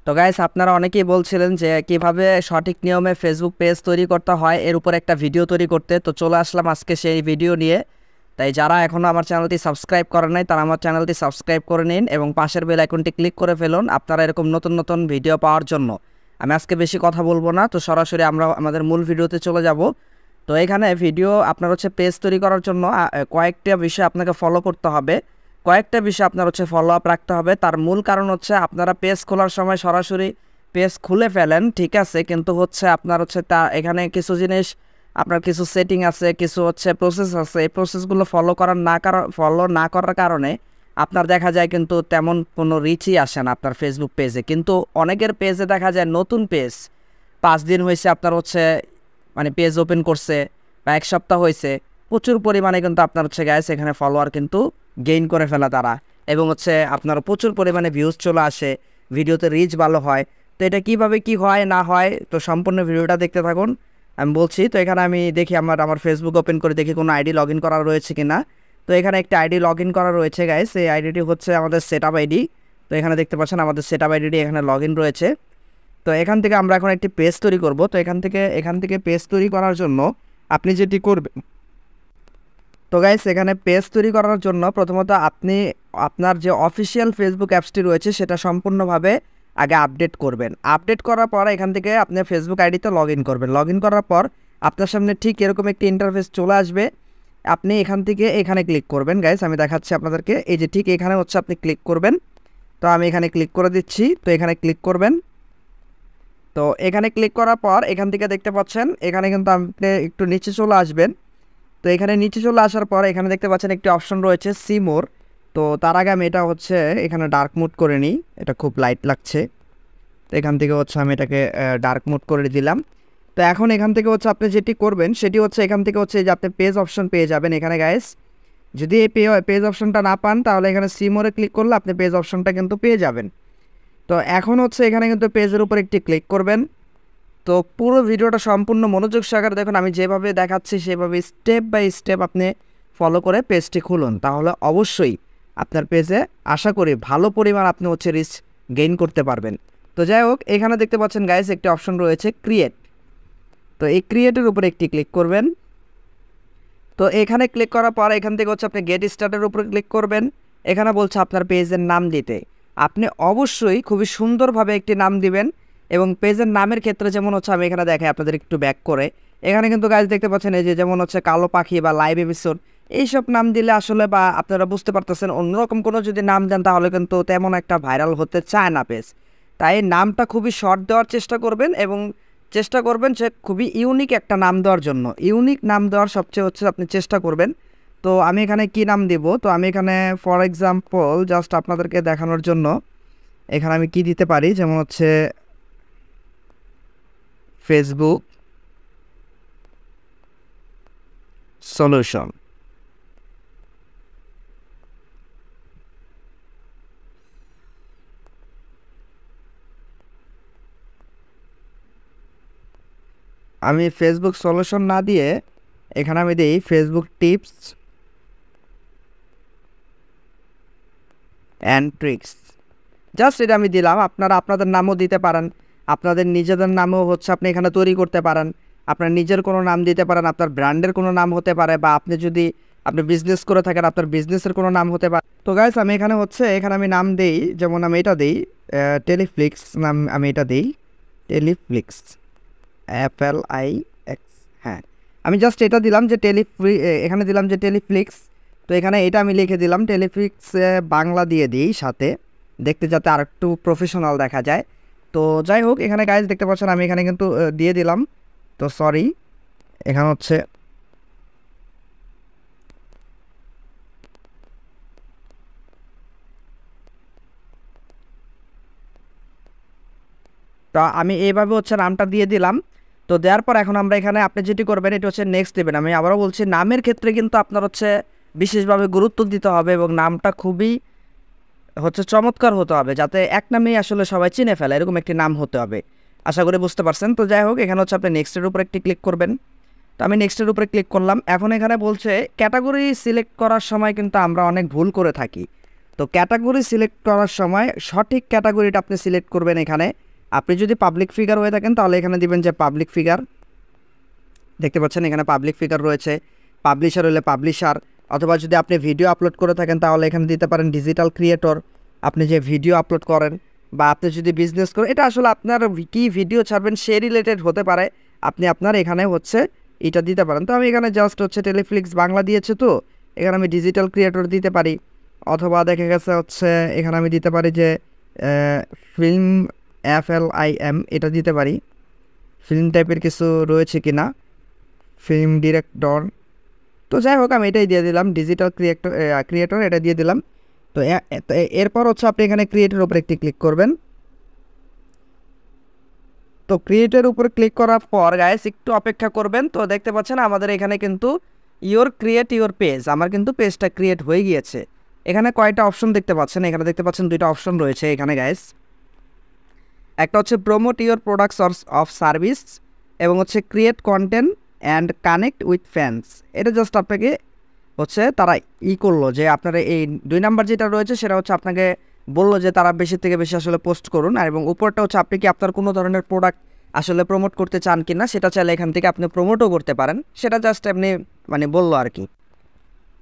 তো গাইস, আপনারা অনেকেই বলছিলেন যে কিভাবে সঠিক নিয়মে ফেসবুক পেজ তৈরি করতে হয় এর উপর একটা ভিডিও তৈরি করতে। তো চলে আসলাম আজকে সেই ভিডিও নিয়ে। তাই যারা এখনও আমার চ্যানেলটি সাবস্ক্রাইব করেন নাই তারা আমার চ্যানেলটি সাবস্ক্রাইব করে নিন এবং পাশের বেল আইকনটি ক্লিক করে ফেলুন আপনারা এরকম নতুন নতুন ভিডিও পাওয়ার জন্য। আমি আজকে বেশি কথা বলবো না, তো সরাসরি আমরা আমাদের মূল ভিডিওতে চলে যাব। তো এখানে ভিডিও আপনার হচ্ছে পেজ তৈরি করার জন্য কয়েকটা বিষয় আপনাকে ফলো করতে হবে, কয়েকটা বিষয় আপনার হচ্ছে ফলো আপ রাখতে হবে। তার মূল কারণ হচ্ছে আপনারা পেজ খোলার সময় সরাসরি পেজ খুলে ফেলেন, ঠিক আছে, কিন্তু হচ্ছে আপনার হচ্ছে তা এখানে কিছু জিনিস, আপনার কিছু সেটিং আছে, কিছু হচ্ছে প্রসেস আছে, এই প্রসেসগুলো ফলো না করার কারণে আপনার দেখা যায় কিন্তু তেমন কোনো রিচই আসে না আপনার ফেসবুক পেজে। কিন্তু অনেকের পেজে দেখা যায় নতুন পেজ 5 দিন হয়েছে আপনার হচ্ছে মানে পেজ ওপেন করছে বা 1 সপ্তাহ হয়েছে, প্রচুর পরিমাণে কিন্তু আপনার হচ্ছে গাইস এখানে ফলোয়ার কিন্তু গেইন করে ফেলা তারা, এবং হচ্ছে আপনার প্রচুর পরিমাণে ভিউজ চলে আসে, ভিডিওতে রিচ ভালো হয়। তো এটা কীভাবে কি হয় না হয়, তো সম্পূর্ণ ভিডিওটা দেখতে থাকুন, আমি বলছি। তো এখানে আমি দেখি আমার ফেসবুক ওপেন করে দেখি কোনো আইডি লগ ইন করা রয়েছে কি না। তো এখানে একটা আইডি লগ ইন করা রয়েছে গাইস, এই আইডিটি হচ্ছে আমাদের সেটআপ আইডি। তো এখানে দেখতে পাচ্ছেন আমাদের সেটআপ আইডিটি এখানে লগ ইন রয়েছে। তো এখান থেকে আমরা এখন একটি পেজ তৈরি করব। তো এখান থেকে পেজ তৈরি করার জন্য আপনি যেটি করবেন, তো গাইস এখানে পেজ তৈরি করার জন্য প্রথমত আপনি আপনার যে অফিসিয়াল ফেসবুক অ্যাপসটি রয়েছে সেটা সম্পূর্ণভাবে আগে আপডেট করবেন। আপডেট করার পর এখান থেকে আপনি ফেসবুক আইডিতে লগ ইন করবেন। লগ ইন করার পর আপনার সামনে ঠিক এরকম একটি ইন্টারফেস চলে আসবে। আপনি এখান থেকে এখানে ক্লিক করবেন গাইস, আমি দেখাচ্ছি আপনাদেরকে। এই যে ঠিক এখানে হচ্ছে আপনি ক্লিক করবেন। তো আমি এখানে ক্লিক করে দিচ্ছি। তো এখানে ক্লিক করবেন। তো এখানে ক্লিক করার পর এখান থেকে দেখতে পাচ্ছেন এখানে কিন্তু আপনি একটু নিচে চলে আসবেন। তো এখানে নিচে চলে আসার পর এখানে দেখতে পাচ্ছেন একটি অপশন রয়েছে সি মোর। তো তার আগে আমি এটা হচ্ছে এখানে ডার্ক মোড করে নিই, এটা খুব লাইট লাগছে। তো এখান থেকে হচ্ছে আমি এটাকে ডার্ক মোড করে দিলাম। তো এখন এখান থেকে হচ্ছে আপনি যেটি করবেন সেটি হচ্ছে এখান থেকে হচ্ছে যে আপনি পেজ অপশন পেয়ে যাবেন এখানে গাইস। যদি এই পেজ অপশনটা না পান তাহলে এখানে সি মোরে ক্লিক করলে আপনি পেজ অপশনটা কিন্তু পেয়ে যাবেন। তো এখন হচ্ছে এখানে কিন্তু পেজের উপর একটি ক্লিক করবেন। তো পুরো ভিডিওটা সম্পূর্ণ মনোযোগ সহকারে দেখুন, আমি যেভাবে দেখাচ্ছি সেভাবে স্টেপ বাই স্টেপ আপনি ফলো করে পেজটি খুলুন, তাহলে অবশ্যই আপনার পেজে আশা করি ভালো পরিমাণ আপনি হচ্ছে রিচ গেইন করতে পারবেন। তো যাই হোক, এখানে দেখতে পাচ্ছেন গাইস একটি অপশন রয়েছে ক্রিয়েট। তো এই ক্রিয়েটের উপরে একটি ক্লিক করবেন। তো এখানে ক্লিক করার পর এখান থেকে হচ্ছে আপনি গেট স্টার্টের উপরে ক্লিক করবেন। এখানে বলছে আপনার পেজের নাম দিতে, আপনি অবশ্যই খুবই সুন্দরভাবে একটি নাম দিবেন। এবং পেজের নামের ক্ষেত্রে যেমন হচ্ছে আমি এখানে দেখাই আপনাদের একটু ব্যাক করে, এখানে কিন্তু গাইজ দেখতে পাচ্ছেন এই যে যেমন হচ্ছে কালো পাখি বা লাইভ এপিসোড, এইসব নাম দিলে আসলে বা আপনারা বুঝতে পারতেছেন অন্যরকম কোনো যদি নাম দেন তাহলে কিন্তু তেমন একটা ভাইরাল হতে চায় না পেজ। তাই নামটা খুবই শর্ট দেওয়ার চেষ্টা করবেন এবং চেষ্টা করবেন যে খুবই ইউনিক একটা নাম দেওয়ার জন্য, ইউনিক নাম দেওয়ার সবচেয়ে হচ্ছে আপনি চেষ্টা করবেন। তো আমি এখানে কি নাম দেব, তো আমি এখানে ফর এক্সাম্পল জাস্ট আপনাদেরকে দেখানোর জন্য এখানে আমি কি দিতে পারি, যেমন হচ্ছে ফেসবুক সলিউশন। আমি ফেসবুক সলিউশন না দিয়ে এখানে আমি দিই Facebook tips and tricks, just এটা আমি দিলাম। আপনারা আপনাদের নামও দিতে পারেন, আপনাদের নিজেদের নামও হচ্ছে আপনি এখানে তৈরি করতে পারেন। আপনার নিজের কোনো নাম দিতে পারেন, আপনার ব্র্যান্ডের কোনো নাম হতে পারে, বা আপনি যদি আপনি বিজনেস করে থাকেন আপনার বিজনেসের কোনো নাম হতে পারে। তো গাইস আমি এখানে হচ্ছে এখানে আমি নাম দিই, যেমন আমি এটা দিই টেলিফ্লিক্স নাম, আমি এটা দিই টেলিফ্লিক্স FLIX। হ্যাঁ, আমি জাস্ট এটা দিলাম যে এখানে দিলাম যে টেলিফ্লিক্স। তো এখানে এটা আমি লিখে দিলাম টেলিফ্লিক্স বাংলা দিয়ে দিই সাথে, দেখতে যাতে আর একটু প্রফেশনাল দেখা যায়। তো যাই হোক, এখানে গাইজ দেখতে পাচ্ছেন আমি এখানে কিন্তু দিয়ে দিলাম। তো সরি, এখানে হচ্ছে তো আমি এইভাবে হচ্ছে নামটা দিয়ে দিলাম। তো দেওয়ার পর এখন আমরা এখানে আপনি যেটি করবেন এটা হচ্ছে নেক্সট দেবেন। আমি আবারও বলছি নামের ক্ষেত্রে কিন্তু আপনার হচ্ছে বিশেষভাবে গুরুত্ব দিতে হবে এবং নামটা খুবই হচ্ছে চমৎকার হতে হবে, যাতে এক নামেই আসলে সবাই চিনে ফেলে এরকম একটি নাম হতে হবে। আশা করি বুঝতে পারছেন। তো যাই হোক, এখানে হচ্ছে আপনি নেক্সটের উপর একটি ক্লিক করবেন। তো আমি নেক্সটের উপরে ক্লিক করলাম। এখন এখানে বলছে ক্যাটাগরি সিলেক্ট করার সময় কিন্তু আমরা অনেক ভুল করে থাকি। তো ক্যাটাগরি সিলেক্ট করার সময় সঠিক ক্যাটাগরিটা আপনি সিলেক্ট করবেন। এখানে আপনি যদি পাবলিক ফিগার হয়ে থাকেন তাহলে এখানে দিবেন যে পাবলিক ফিগার, দেখতে পাচ্ছেন এখানে পাবলিক ফিগার রয়েছে। পাবলিশার হলে পাবলিশার, অথবা যদি আপনি ভিডিও আপলোড করে থাকেন তাহলে এখানে দিতে পারেন ডিজিটাল ক্রিয়েটর, আপনি যে ভিডিও আপলোড করেন, বা আপনি যদি বিজনেস করেন, এটা আসলে আপনার কী ভিডিও ছাড়বেন সে রিলেটেড হতে পারে, আপনি আপনার এখানে হচ্ছে এটা দিতে পারেন। তো আমি এখানে জাস্ট হচ্ছে টেলিফ্লিক্স বাংলা দিয়েছে, তো এখানে আমি ডিজিটাল ক্রিয়েটর দিতে পারি, অথবা দেখা গেছে হচ্ছে এখানে আমি দিতে পারি যে ফিল্ম FLIM এটা দিতে পারি, ফিল্ম টাইপের কিছু রয়েছে কি না, ফিল্ম ডিরেক্টর। তো যাই হোক আমি এটাই দিয়ে দিলাম, ডিজিটাল ক্রিয়েটর এটা দিয়ে দিলাম। তো এরপর হচ্ছে আপনি এখানে ক্রিয়েটের উপর একটি ক্লিক করবেন। তো ক্রিয়েটের উপর ক্লিক করার পর গাইস একটু অপেক্ষা করবেন। তো দেখতে পাচ্ছেন আমাদের এখানে কিন্তু ক্রিয়েট ইওর পেজ, আমার কিন্তু পেজটা ক্রিয়েট হয়ে গিয়েছে। এখানে কয়টা অপশন দেখতে পাচ্ছেন, এখানে দেখতে পাচ্ছেন দুইটা অপশন রয়েছে এখানে গাইস। একটা হচ্ছে promote your products of service, এবং হচ্ছে create content and connect with fans. এটা জাস্ট আপনাকে হচ্ছে তারা করলো যে আপনারা এই 2 নাম্বার যেটা রয়েছে সেটা হচ্ছে আপনাকে বললো যে তারা বেশি থেকে বেশি আসলে পোস্ট করুন। আর এবং উপরটা হচ্ছে আপনি কি আপনার কোনো ধরনের প্রোডাক্ট আসলে প্রমোট করতে চান কি না, সেটা চাইলে এখান থেকে আপনি প্রমোটও করতে পারেন, সেটা জাস্ট এমনি মানে বললো আর কি।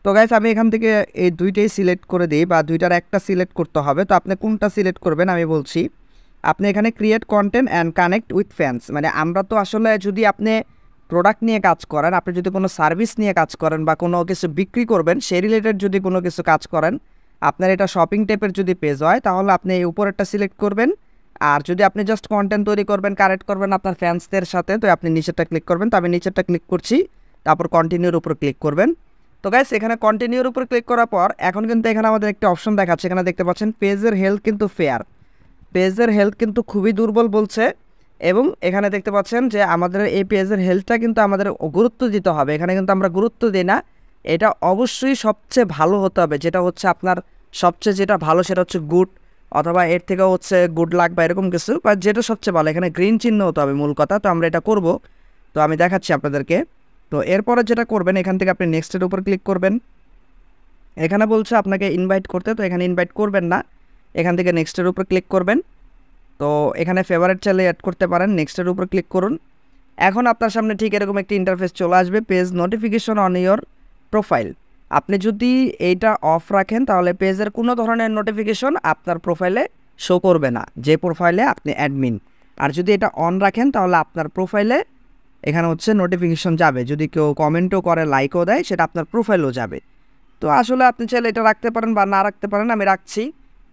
তো গাইস আমি এখান থেকে এই দুইটাই সিলেক্ট করে দিই, বা দুইটার একটা সিলেক্ট করতে হবে। তো আপনি কোনটা সিলেক্ট করবেন আমি বলছি। আপনি এখানে create content and connect with fans, মানে আমরা তো আসলে যদি আপনি প্রোডাক্ট নিয়ে কাজ করেন, আপনি যদি কোনো সার্ভিস নিয়ে কাজ করেন বা কোনো কিছু বিক্রি করবেন সেই রিলেটেড যদি কোনো কিছু কাজ করেন, আপনার এটা শপিং টাইপের যদি পেজ হয় তাহলে আপনি এই উপরেরটা সিলেক্ট করবেন। আর যদি আপনি জাস্ট কন্টেন্ট তৈরি করবেন, কানেক্ট করবেন আপনার ফ্যান্সদের সাথে, তো আপনি নিচেরটা ক্লিক করবেন। তো আমি নিচেরটা ক্লিক করছি, তারপর কন্টিনিউর উপর ক্লিক করবেন। তো গাইস এখানে কন্টিনিউর উপর ক্লিক করার পর এখন কিন্তু এখানে আমাদের একটা অপশন দেখাচ্ছে, এখানে দেখতে পাচ্ছেন পেজের হেলথ কিন্তু ফেয়ার, পেজের হেলথ কিন্তু খুবই দুর্বল বলছে। এবং এখানে দেখতে পাচ্ছেন যে আমাদের এই পেজের হেলথটা কিন্তু আমাদের গুরুত্ব দিতে হবে, এখানে কিন্তু আমরা গুরুত্ব দিই না। এটা অবশ্যই সবচেয়ে ভালো হতে হবে, যেটা হচ্ছে আপনার সবচেয়ে যেটা ভালো সেটা হচ্ছে গুড, অথবা এর থেকেও হচ্ছে গুড লাক বা এরকম কিছু, বা যেটা সবচেয়ে ভালো এখানে গ্রিন চিহ্ন হতে হবে মূল কথা। তো আমরা এটা করব, তো আমি দেখাচ্ছি আপনাদেরকে। তো এরপরে যেটা করবেন এখান থেকে আপনি নেক্সটের উপর ক্লিক করবেন। এখানে বলছে আপনাকে ইনভাইট করতে, তো এখানে ইনভাইট করবেন না, এখান থেকে নেক্সটের উপর ক্লিক করবেন। তো এখানে ফেভারিট চাইলে অ্যাড করতে পারেন, নেক্সটের উপর ক্লিক করুন। এখন আপনার সামনে ঠিক এরকম একটি ইন্টারফেস চলে আসবে, page notification on your profile. আপনি যদি এইটা অফ রাখেন তাহলে পেজের কোনো ধরনের নোটিফিকেশন আপনার প্রোফাইলে শো করবে না, যে প্রোফাইলে আপনি অ্যাডমিন। আর যদি এটা অন রাখেন তাহলে আপনার প্রোফাইলে এখানে হচ্ছে নোটিফিকেশন যাবে, যদি কেউ কমেন্টও করে লাইকও দেয় সেটা আপনার প্রোফাইলেও যাবে। তো আসলে আপনি চাইলে এটা রাখতে পারেন বা না রাখতে পারেন, আমি রাখছি।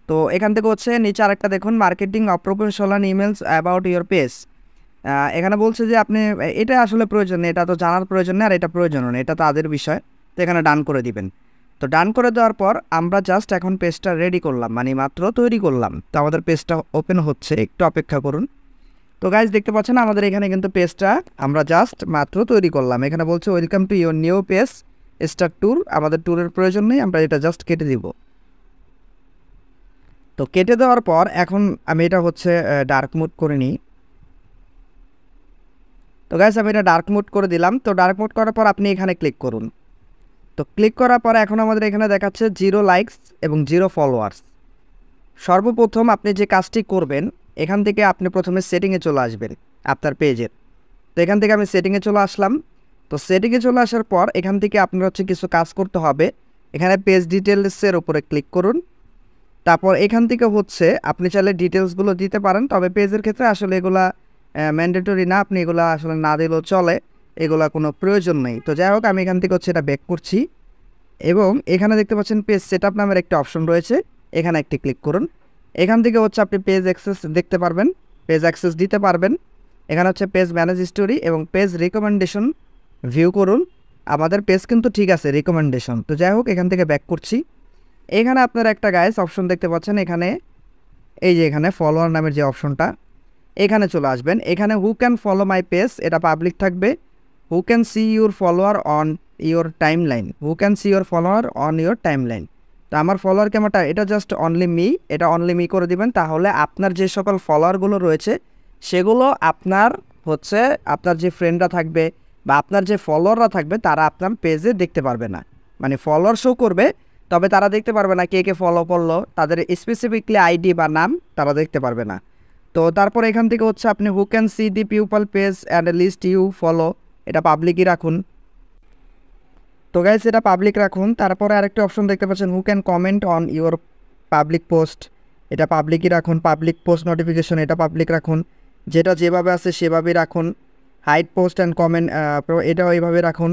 তো এখান থেকে হচ্ছে নিচে আরেকটা দেখুন, marketing unprofessional emails about your page. এখানে বলছে যে আপনি এটা আসলে প্রয়োজন নেই, এটা তো জানার প্রয়োজন নেই, আর এটা প্রয়োজন নেই, এটা তাদের বিষয়। তো এখানে ডান করে দিবেন। তো ডান করে দেওয়ার পর আমরা জাস্ট এখন পেজটা রেডি করলাম, মানে মাত্র তৈরি করলাম। তো আমাদের পেজটা ওপেন হচ্ছে, একটু অপেক্ষা করুন। তো গাইজ দেখতে পাচ্ছেন আমাদের এখানে কিন্তু পেজটা আমরা জাস্ট মাত্র তৈরি করলাম। এখানে বলছে welcome to your new page start tour, আমাদের ট্যুরের প্রয়োজন নেই, আমরা এটা জাস্ট কেটে দিব। তো কেটে দেওয়ার পর এখন আমি এটা হচ্ছে ডার্ক মোড করে নিই। তো গাইস আমি এটা ডার্ক মোড করে দিলাম। তো ডার্ক মোড করার পর আপনি এখানে ক্লিক করুন। তো ক্লিক করার পর এখন আমাদের এখানে দেখাচ্ছে 0 লাইকস এবং 0 ফলোয়ার্স। সর্বপ্রথম আপনি যে কাজটি করবেন, এখান থেকে আপনি প্রথমে সেটিংয়ে চলে আসবেন আপনার পেজের। তো এখান থেকে আমি সেটিংয়ে চলে আসলাম। তো সেটিংয়ে চলে আসার পর এখান থেকে আপনার হচ্ছে কিছু কাজ করতে হবে। এখানে পেজ ডিটেলসের উপরে ক্লিক করুন। তারপর এখান থেকে হচ্ছে আপনি চাইলে ডিটেলসগুলো দিতে পারেন, তবে পেজের ক্ষেত্রে আসলে এগুলা ম্যান্ডেটরি না, আপনি এগুলা আসলে না দিলেও চলে, এগুলা কোনো প্রয়োজন নেই। তো যাই হোক আমি এখান থেকে হচ্ছে এটা ব্যাক করছি, এবং এখানে দেখতে পাচ্ছেন পেজ সেটআপ নামের একটা অপশন রয়েছে, এখানে একটি ক্লিক করুন। এখান থেকে হচ্ছে আপনি পেজ অ্যাক্সেস দেখতে পারবেন, পেজ অ্যাক্সেস দিতে পারবেন। এখানে হচ্ছে পেজ ম্যানেজ স্টোরি এবং পেজ রিকমেন্ডেশন ভিউ করুন। আমাদের পেজ কিন্তু ঠিক আছে রিকমেন্ডেশন। তো যাই হোক এখান থেকে ব্যাক করছি। এখানে আপনার একটা গাইস অপশন দেখতে পাচ্ছেন, এখানে এই যে এখানে ফলোয়ার নামের যে অপশনটা, এখানে চলে আসবেন। এখানে who can follow my page, এটা পাবলিক থাকবে। হু can see your follower on your time line, who can see your follower on your time line. তো আমার ফলোয়ার ক্যামেরাটা এটা জাস্ট অনলি মি, এটা অনলি মি করে দিবেন। তাহলে আপনার যে সকল ফলোয়ারগুলো রয়েছে সেগুলো আপনার হচ্ছে আপনার যে ফ্রেন্ডরা থাকবে বা আপনার যে ফলোয়াররা থাকবে তারা আপনার পেজে দেখতে পারবে না, মানে ফলোয়ার শো করবে, তবে তারা দেখতে পারবে না কে কে ফলো করলো, তাদের স্পেসিফিকলি আইডি বা নাম তারা দেখতে পারবে না। তো তারপর এখান থেকে হচ্ছে আপনি who can see the people page and list you follow, এটা পাবলিকই রাখুন। তো গাইস এটা পাবলিক রাখুন। তারপরে আরেকটা অপশন দেখতে পাচ্ছেন who can comment on your public post, এটা পাবলিকই রাখুন। পাবলিক পোস্ট নোটিফিকেশন এটা পাবলিক রাখুন, যেটা যেভাবে আছে সেভাবেই রাখুন। হাইড পোস্ট অ্যান্ড কমেন্ট এটাও এইভাবে রাখুন।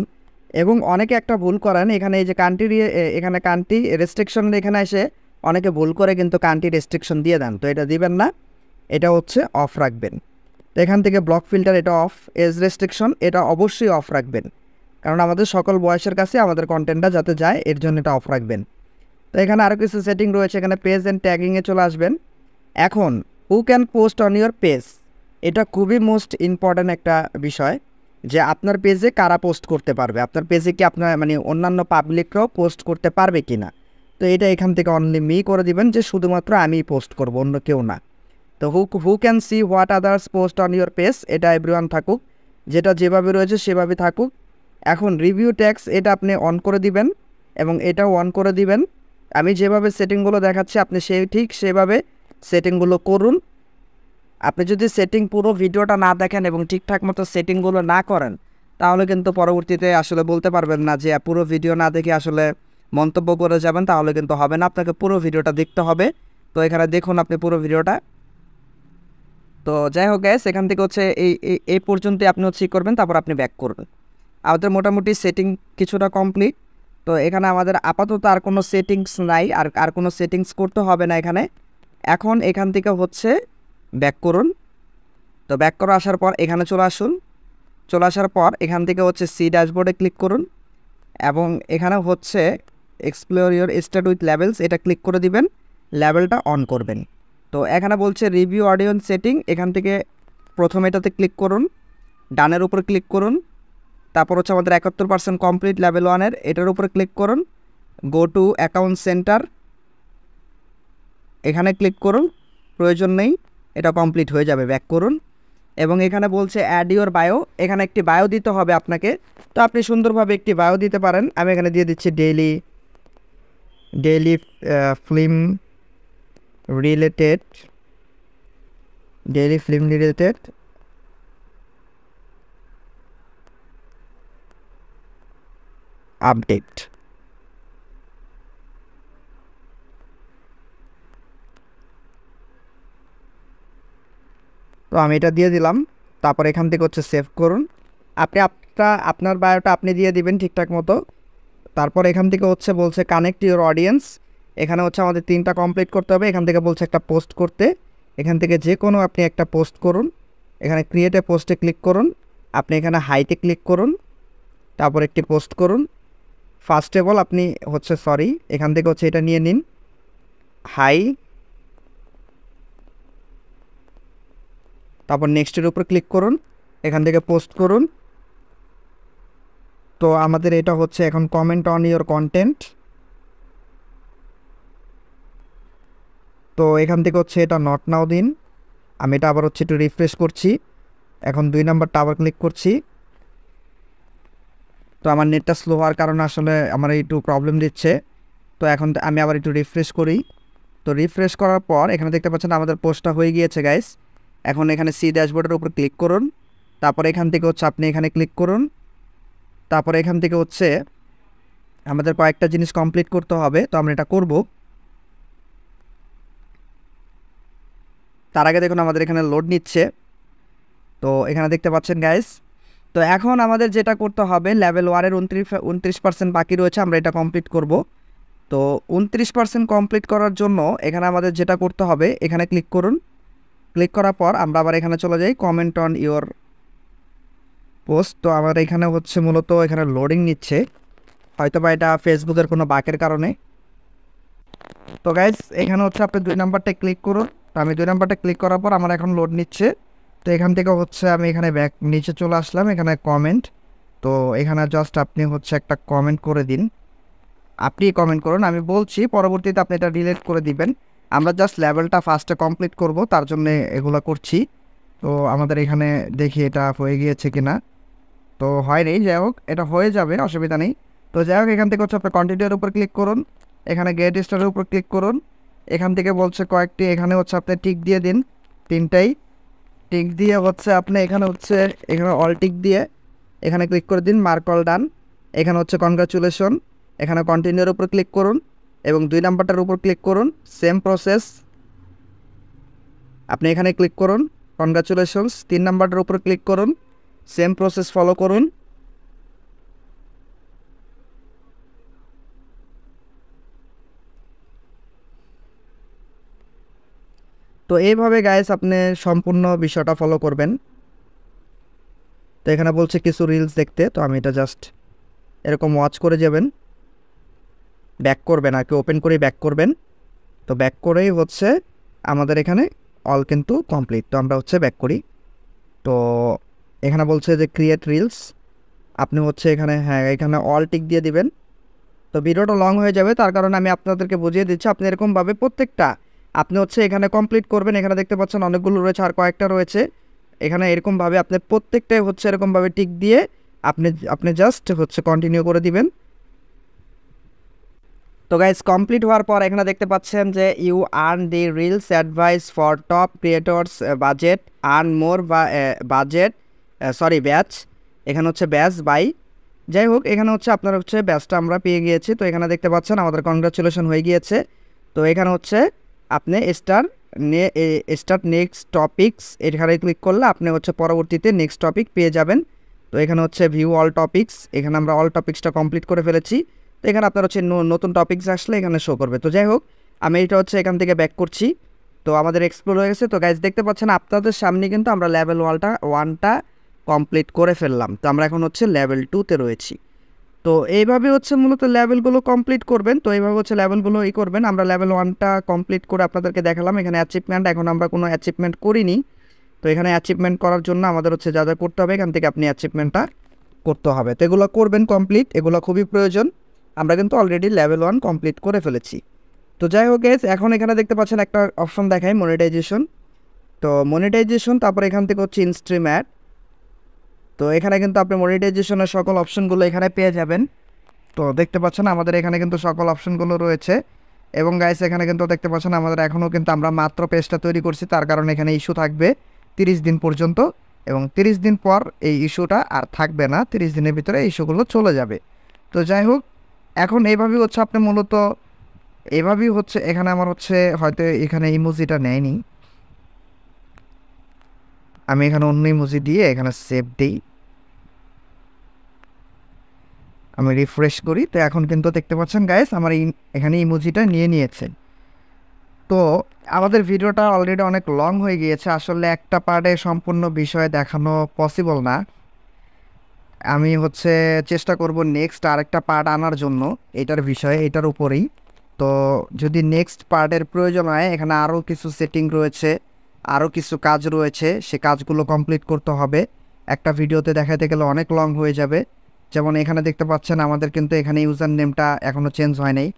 এবং অনেকে একটা ভুল করেন, এখানে এই যে কান্ট্রি, এখানে কান্ট্রি রেস্ট্রিকশন এখানে এসে অনেকে ভুল করে কিন্তু কান্ট্রি রেস্ট্রিকশন দিয়ে দেন, তো এটা দিবেন না, এটা হচ্ছে অফ রাখবেন। তো এখান থেকে ব্লক ফিল্টার এটা অফ, এজ রেস্ট্রিকশন এটা অবশ্যই অফ রাখবেন, কারণ আমাদের সকল বয়সের কাছে আমাদের কন্টেন্টটা যাতে যায় এর জন্য এটা অফ রাখবেন। তো এখানে আরও কিছু সেটিং রয়েছে, এখানে পেজ অ্যান্ড ট্যাগিংয়ে চলে আসবেন। এখন who can post on your page, এটা খুবই মোস্ট ইম্পর্ট্যান্ট একটা বিষয়, যে আপনার পেজে কারা পোস্ট করতে পারবে, আপনার পেজে কি আপনার মানে অন্যান্য পাবলিকরাও পোস্ট করতে পারবে কি না। তো এটা এখান থেকে অনলি মি করে দিবেন, যে শুধুমাত্র আমিই পোস্ট করব, অন্য কেউ না। তো হু can C what others post on your page, এটা এভরিওয়ান থাকুক, যেটা যেভাবে রয়েছে সেভাবে থাকুক। এখন রিভিউ ট্যাক্স এটা আপনি অন করে দিবেন এবং এটাও অন করে দিবেন। আমি যেভাবে সেটিংগুলো দেখাচ্ছি আপনি ঠিক সেভাবে সেটিংগুলো করুন। আপনি যদি সেটিং পুরো ভিডিওটা না দেখেন এবং ঠিকঠাক মতো সেটিংগুলো না করেন, তাহলে কিন্তু পরবর্তীতে আসলে বলতে পারবেন না, যে পুরো ভিডিও না দেখে আসলে মন্তব্য করে যাবেন, তাহলে কিন্তু হবে না। আপনাকে পুরো ভিডিওটা দেখতে হবে। তো এখানে দেখুন আপনি পুরো ভিডিওটা। তো যাই হোক গ্যাস, এখান থেকে হচ্ছে এই পর্যন্তই আপনি হচ্ছে করবেন, তারপর আপনি ব্যাক করবেন। আমাদের মোটামুটি সেটিং কিছুটা কমপ্লিট। তো এখানে আমাদের আপাতত আর কোনো সেটিংস নাই, আর কোনো সেটিংস করতে হবে না এখানে। এখন এখান থেকে হচ্ছে ব্যাক করুন। তো ব্যাক করে আসার পর এখানে চলে আসুন। চলে আসার পর এখান থেকে হচ্ছে সি ড্যাশবোর্ডে ক্লিক করুন এবং এখানে হচ্ছে explore your start with levels, এটা ক্লিক করে দিবেন, লেভেলটা অন করবেন। তো এখানে বলছে রিভিউ অডিয়েন্স সেটিং, এখান থেকে প্রথম এটাতে ক্লিক করুন, ডানের উপর ক্লিক করুন। তারপর হচ্ছে আমাদের 71% কমপ্লিট লেভেল 1-এর, এটার উপরে ক্লিক করুন। গো টু অ্যাকাউন্ট সেন্টার, এখানে ক্লিক করুন, প্রয়োজন নেই, এটা কমপ্লিট হয়ে যাবে, ব্যাক করুন। এবং এখানে বলছে অ্যাড ইউর বায়ো, এখানে একটি বায়ো দিতে হবে আপনাকে। তো আপনি সুন্দরভাবে একটি বায়ো দিতে পারেন। আমি এখানে দিয়ে দিচ্ছি ডেইলি ফিল্ম রিলেটেড আপডেট। তো আমি এটা দিয়ে দিলাম। তারপর এখান থেকে হচ্ছে সেভ করুন। আপনি আপনার বায়োটা আপনি দিয়ে দিবেন ঠিকঠাক মতো। তারপর এখান থেকে হচ্ছে বলছে কানেক্ট ইউর অডিয়েন্স, এখানে হচ্ছে আমাদের 3টা কমপ্লিট করতে হবে। এখান থেকে বলছে একটা পোস্ট করতে, এখান থেকে যে কোনো আপনি একটা পোস্ট করুন। এখানে ক্রিয়েট এ পোস্টে ক্লিক করুন, আপনি এখানে হাইটে ক্লিক করুন, তারপর একটি পোস্ট করুন। ফার্স্ট অফ অল আপনি হচ্ছে এখান থেকে হচ্ছে এটা নিয়ে নিন, হাই, তারপর নেক্সটের উপর ক্লিক করুন, এখান থেকে পোস্ট করুন। তো আমাদের এটা হচ্ছে এখন কমেন্ট অন ইওর কন্টেন্ট। তো এখান থেকে হচ্ছে এটা নট নাও দিন। আমি এটা আবার হচ্ছে একটু রিফ্রেশ করছি, এখন 2 নাম্বারটা আবার ক্লিক করছি। তো আমার নেটটা স্লো হওয়ার কারণে আসলে আমার একটু প্রবলেম দিচ্ছে। তো এখন আমি আবার একটু রিফ্রেশ করি। তো রিফ্রেশ করার পর এখানে দেখতে পাচ্ছেন আমাদের পোস্টটা হয়ে গিয়েছে গাইস। এখন এখানে সি ড্যাশবোর্ডের উপর ক্লিক করুন, তারপরে এখান থেকে হচ্ছে আপনি এখানে ক্লিক করুন। তারপরে এখান থেকে হচ্ছে আমাদের কয়েকটা জিনিস কমপ্লিট করতে হবে, তো আমরা এটা করব। তার আগে দেখুন আমাদের এখানে লোড নিচ্ছে। তো এখানে দেখতে পাচ্ছেন গাইস। তো এখন আমাদের যেটা করতে হবে, লেভেল 1-এর 29% বাকি রয়েছে, আমরা এটা কমপ্লিট করব। তো 29% কমপ্লিট করার জন্য এখানে আমাদের যেটা করতে হবে, এখানে ক্লিক করুন। ক্লিক করার পর আমরা আবার এখানে চলে যাই, কমেন্ট অন ইওর পোস্ট। তো আমার এখানে হচ্ছে মূলত এখানে লোডিং নিচ্ছে, হয়তো বা এটা ফেসবুকের কোনো বাকের কারণে। তো গাইজ এখানে হচ্ছে আপনি 2 নাম্বারটা ক্লিক করুন। তো আমি 2 নাম্বারটা ক্লিক করার পর আমার এখন লোড নিচ্ছে। তো এখান থেকে হচ্ছে আমি এখানে ব্যাক নিচে চলে আসলাম, এখানে কমেন্ট। তো এখানে জাস্ট আপনি হচ্ছে একটা কমেন্ট করে দিন, আপনি কমেন্ট করুন, আমি বলছি পরবর্তীতে আপনি এটা ডিলিট করে দিবেন। আমরা জাস্ট লেভেলটা ফার্স্টে কমপ্লিট করব, তার জন্য এগুলো করছি। তো আমাদের এখানে দেখি এটা হয়ে গিয়েছে কিনা। তো হয়নি, যাই হোক এটা হয়ে যাবে, অসুবিধা নেই। তো যাই হোক এখান থেকে হচ্ছে আপনি কন্টিনিউর উপর ক্লিক করুন, এখানে গেট স্টারের উপর ক্লিক করুন। এখান থেকে বলছে কয়েকটি, এখানে হচ্ছে আপনি টিক দিয়ে দিন 3টাই। টিক দিয়ে হচ্ছে আপনি এখানে অল টিক দিয়ে এখানে ক্লিক করে দিন, মার্ক অল ডান। এখানে হচ্ছে কনগ্রাচুলেশন, এখানে কন্টিনিউর উপর ক্লিক করুন এবং 2 নাম্বারটার উপর ক্লিক করুন, সেম প্রসেস আপনি এখানে ক্লিক করুন, কনগ্রাচুলেশনস। 3 নাম্বারটার উপর ক্লিক করুন, সেম প্রসেস ফলো করুন। তো এইভাবে গাইস আপনি সম্পূর্ণ বিষয়টা ফলো করবেন। তো এখানে বলছে কিছু রিলস দেখতে, তো আমি এটা জাস্ট এরকম ওয়াচ করে যাবেন, ব্যাক করবেন আর কি, ওপেন করেই ব্যাক করবেন। তো ব্যাক করেই হচ্ছে আমাদের এখানে অল কিন্তু কমপ্লিট। তো আমরা হচ্ছে ব্যাক করি। তো এখানে বলছে যে ক্রিয়েট রিলস, আপনি হচ্ছে এখানে এখানে অল টিক দিয়ে দিবেন। তো ভিডিওটা লং হয়ে যাবে, তার কারণে আমি আপনাদেরকে বুঝিয়ে দিচ্ছি। আপনি এরকমভাবে প্রত্যেকটা আপনি হচ্ছে এখানে কমপ্লিট করবেন। এখানে দেখতে পাচ্ছেন অনেকগুলো রয়েছে, আর কয়েকটা রয়েছে। এখানে এরকমভাবে আপনি প্রত্যেকটাই হচ্ছে এরকমভাবে টিক দিয়ে আপনি জাস্ট হচ্ছে কন্টিনিউ করে দিবেন। তো গাইজ কমপ্লিট হওয়ার পর এখানে দেখতে পাচ্ছেন যে you earn the reels advice for top creators budget earn more বা ব্যাচ। এখানে হচ্ছে ব্যাচ বাই, যাই হোক এখানে হচ্ছে আপনার হচ্ছে ব্যাচটা আমরা পেয়ে গিয়েছি। তো এখানে দেখতে পাচ্ছেন আমাদের কনগ্রাচুলেশন হয়ে গিয়েছে। তো এখানে হচ্ছে আপনি স্টার্ট নেক্সট টপিকস, এখানে ক্লিক করলে আপনি হচ্ছে পরবর্তীতে নেক্সট টপিক পেয়ে যাবেন। তো এখানে হচ্ছে ভিউ অল টপিকস, এখানে আমরা অল টপিক্সটা কমপ্লিট করে ফেলেছি। তো এখানে আপনার হচ্ছে নতুন টপিকস আসলে এখানে শো করবে। তো যাই হোক আমি এটা হচ্ছে এখান থেকে ব্যাক করছি। তো আমাদের এক্সপ্লোর হয়ে গেছে। তো গাইজ দেখতে পাচ্ছেন আপনাদের সামনে কিন্তু আমরা লেভেল 1টা কমপ্লিট করে ফেললাম। তো আমরা এখন হচ্ছে লেভেল 2তে রয়েছি। তো এইভাবে হচ্ছে মূলত লেভেলগুলো কমপ্লিট করবেন। তো এইভাবে হচ্ছে লেভেলগুলো করবেন। আমরা লেভেল 1টা কমপ্লিট করে আপনাদেরকে দেখালাম। এখানে অ্যাচিভমেন্ট, এখন আমরা কোনো অ্যাচিভমেন্ট করিনি। তো এখানে অ্যাচিভমেন্ট করার জন্য আমাদের হচ্ছে যা যা করতে হবে এখান থেকে আপনি অ্যাচিভমেন্টটা করতে হবে। তো এগুলো করবেন কমপ্লিট, এগুলো খুবই প্রয়োজন। আমরা কিন্তু অলরেডি লেভেল 1 কমপ্লিট করে ফেলেছি। তো যাই হোক গাইস, এখন এখানে দেখতে পাচ্ছেন একটা অপশন দেখায় মনিটাইজেশন। তো মনিটাইজেশন, তারপর এখান থেকে হচ্ছে ইনস্ট্রিম অ্যাড। তো এখানে কিন্তু আপনি মনিটাইজেশনের সকল অপশনগুলো এখানে পেয়ে যাবেন। তো দেখতে পাচ্ছেন আমাদের এখানে কিন্তু সকল অপশনগুলো রয়েছে। এবং গাইস এখানে কিন্তু দেখতে পাচ্ছেন আমাদের এখনও কিন্তু আমরা মাত্র পেজটা তৈরি করছি, তার কারণে এখানে ইস্যু থাকবে 30 দিন পর্যন্ত। এবং 30 দিন পর এই ইস্যুটা আর থাকবে না, 30 দিনের ভিতরে ইস্যুগুলো চলে যাবে। তো যাই হোক এখন এইভাবেই হচ্ছে আপনি মূলত এভাবেই হচ্ছে এখানে আমার হচ্ছে হয়তো এখানে ইমোজিটা নেয়নি, আমি এখানে অন্য ইমোজি দিয়ে এখানে সেভ দিই, আমি রিফ্রেশ করি। তো এখন কিন্তু দেখতে পাচ্ছেন গাইস আমার এখানে ইমোজিটা নিয়ে নিয়েছে। তো আমাদের ভিডিওটা অলরেডি অনেক লং হয়ে গিয়েছে, আসলে একটা পার্টে সম্পূর্ণ বিষয় দেখানো পসিবল না। আমি হচ্ছে চেষ্টা করব নেক্সট আরেকটা পার্ট আনার জন্য এটার বিষয়ে, এটার উপরেই। তো যদি নেক্সট পার্টের প্রয়োজন হয়, এখানে আরও কিছু সেটিং রয়েছে, আরও কিছু কাজ রয়েছে, সে কাজগুলো কমপ্লিট করতে হবে। একটা ভিডিওতে দেখাতে গেলে অনেক লং হয়ে যাবে। যেমন এখানে দেখতে পাচ্ছেন আমাদের কিন্তু এখানে ইউজার নেমটা এখনও চেঞ্জ হয় নাই।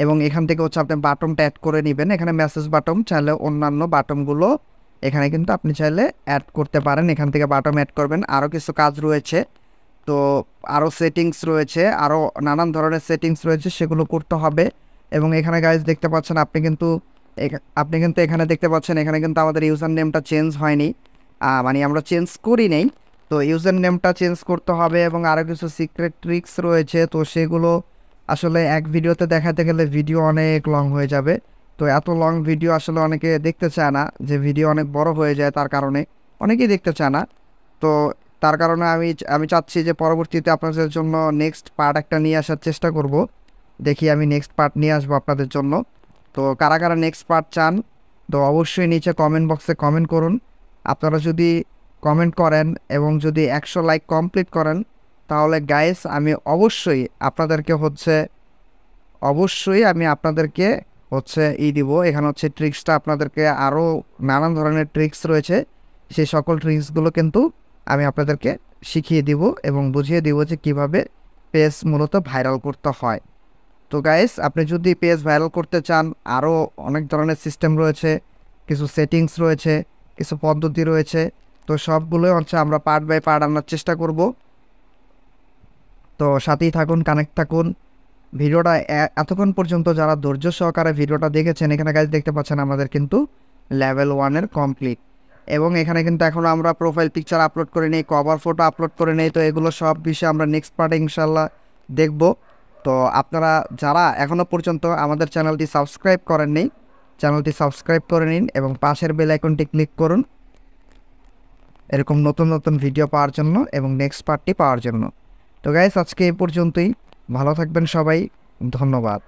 এবং এখান থেকে হচ্ছে আপনি বাটনটা অ্যাড করে নেবেন, এখানে মেসেজ বাটন, চাইলে অন্যান্য বাটনগুলো এখানে কিন্তু আপনি চাইলে অ্যাড করতে পারেন, এখান থেকে বাটন অ্যাড করবেন। আরও কিছু কাজ রয়েছে, তো আরও সেটিংস রয়েছে, আরও নানান ধরনের সেটিংস রয়েছে, সেগুলো করতে হবে। এবং এখানে গাইজ দেখতে পাচ্ছেন আপনি কিন্তু এখানে দেখতে পাচ্ছেন এখানে কিন্তু আমাদের ইউজার নেমটা চেঞ্জ হয়নি, মানে আমরা চেঞ্জ করি নেই। তো ইউজার নেমটা চেঞ্জ করতে হবে এবং আরও কিছু সিক্রেট ট্রিক্স রয়েছে। তো সেগুলো আসলে এক ভিডিওতে দেখাতে গেলে ভিডিও অনেক লং হয়ে যাবে। তো এত লং ভিডিও আসলে অনেকে দেখতে চায় না, যে ভিডিও অনেক বড় হয়ে যায়, তার কারণে অনেকেই দেখতে চায় না। তো তার কারণে আমি চাচ্ছি যে পরবর্তীতে আপনাদের জন্য নেক্সট পার্ট একটা নিয়ে আসার চেষ্টা করব। দেখি আমি নেক্সট পার্ট নিয়ে আসবো আপনাদের জন্য। তো কারা কারা নেক্সট পার্ট চান, তো অবশ্যই নিচে কমেন্ট বক্সে কমেন্ট করুন। আপনারা যদি কমেন্ট করেন এবং যদি 100 লাইক কমপ্লিট করেন, তাহলে গাইস আমি অবশ্যই আপনাদেরকে দিব। এখানে হচ্ছে ট্রিক্সটা আপনাদেরকে, আরও নানান ধরনের ট্রিক্স রয়েছে, সেই সকল ট্রিক্সগুলো কিন্তু আমি আপনাদেরকে শিখিয়ে দিব এবং বুঝিয়ে দিব যে কীভাবে পেজ মূলত ভাইরাল করতে হয়। তো গাইস আপনি যদি পেজ ভাইরাল করতে চান, আরও অনেক ধরনের সিস্টেম রয়েছে, কিছু সেটিংস রয়েছে, কিছু পদ্ধতি রয়েছে। তো সবগুলোই হচ্ছে আমরা পার্ট বাই পার্ট আনার চেষ্টা করব। তো সাথেই থাকুন, কানেক্ট থাকুন। ভিডিওটা এতক্ষণ পর্যন্ত যারা ধৈর্য সহকারে ভিডিওটা দেখেছেন, এখানে গাইজ দেখতে পাচ্ছেন আমাদের কিন্তু লেভেল 1-এর কমপ্লিট। এবং এখানে কিন্তু এখনও আমরা প্রোফাইল পিকচার আপলোড করে নেই, কভার ফটো আপলোড করে নেই। তো এগুলো সব বিষয়ে আমরা নেক্সট পার্টে ইনশাল্লাহ দেখব। তো আপনারা যারা এখনও পর্যন্ত আমাদের চ্যানেলটি সাবস্ক্রাইব করেননি, চ্যানেলটি সাবস্ক্রাইব করে নিন এবং পাশের বেল আইকনটি ক্লিক করুন এরকম নতুন নতুন ভিডিও পাওয়ার জন্য এবং নেক্সট পার্টটি পাওয়ার জন্য। তো গাইস, আজকে এই পর্যন্তই। ভালো থাকবেন সবাই, ধন্যবাদ।